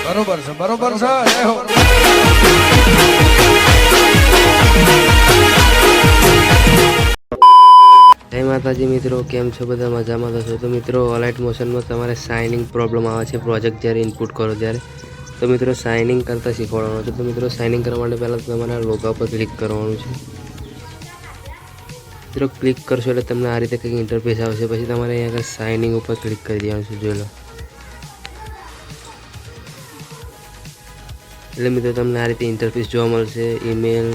બરોબર છે બરોબર છે જય હો જય માતાજી મિત્રો, કેમ છો? બધા મજામાં તો છો? તો મિત્રો અલાઇટ મોશનમાં તમારે સાઇનિંગ પ્રોબ્લેમ આવે છે પ્રોજેક્ટ જ્યારે ઇનપુટ કરો ત્યારે. તો મિત્રો સાઇનિંગ કરતાં શીખવાડવાનું છે. તો મિત્રો સાઇનિંગ કરવા માટે પહેલાં તમારા લોગો પર ક્લિક કરવાનું છે. મિત્રો ક્લિક કરશો એટલે તમને આ રીતે કંઈક ઇન્ટરફેસ આવશે. પછી તમારે અહીંયા આગળ સાઇનિંગ ઉપર ક્લિક કરી દેવાનું છે. જોઈ લો. એટલે મિત્રો તમને આ રીતે ઇન્ટરફેસ જોવા મળશે. ઈમેલ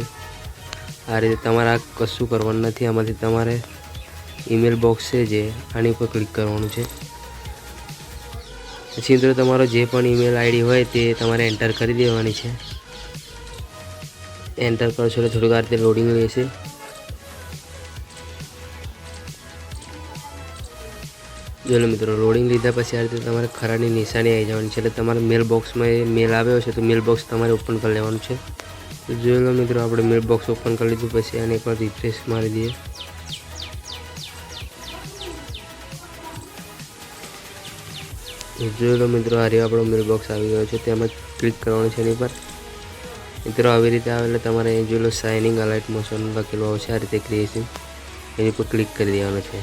આ રીતે તમારે આ કશું કરવાનું નથી. આમાંથી તમારે ઈમેલ બોક્સ છે જે આની ઉપર ક્લિક કરવાનું છે. પછી મિત્રો તમારો જે પણ ઈમેલ આઈડી હોય તે તમારે એન્ટર કરી દેવાની છે. એન્ટર કરશો એટલે થોડીક વાર તે લોડિંગ લેશે. જો મિત્રો લોડિંગ લીધા પછી આ રીતે તમારે ખરાની નિશાની આવી જવાની છે. એટલે તમારા મેલ બોક્સમાં એ મેલ આવ્યો છે તો મેલ બોક્સ તમારે ઓપન કરી લેવાનું છે. તો જોઈ લો મિત્રો, આપણે મેલ બોક્સ ઓપન કરી લીધું. પછી આને એકવાર રિફ્રેશ મારી દઈએ. જોઈ લો મિત્રો, આ રહ્યો આપણો મેલ બોક્સ આવી ગયો છે. તેમાં ક્લિક કરવાનું છે એની પર. મિત્રો આવી રીતે આવે એટલે તમારે અહીં જોઈ લો સાઇનિંગ અલાઇટ મોશન લખેલું આવશે. આ રીતે ક્રિએશન એની પર ક્લિક કરી દેવાનું છે.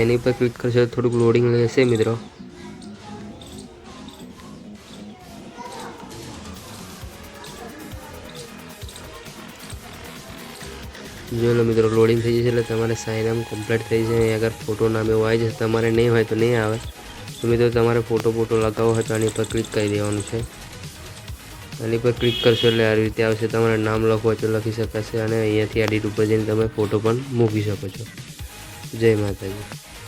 એની પર ક્લિક કરશો થોડુંક લોડિંગ લેશે મિત્રો. જોઈ લો મિત્રો, લોડિંગ થઈ જશે એટલે તમારે સાઇન આમ કમ્પ્લીટ થઈ જશે. અહીં આગળ ફોટો નામ એવું આવી જશે. તમારે નહીં હોય તો નહીં આવે. તો મિત્રો તમારે ફોટો લગાવવો હોય તો આની પર ક્લિક કરી દેવાનું છે. આની પર ક્લિક કરશો એટલે આ રીતે આવશે. તમારે નામ લખવું હોય તો લખી શકાશે અને અહીંયાથી એડિટ ઉપર જઈને તમે ફોટો પણ મૂકી શકો છો. જય માતાજી.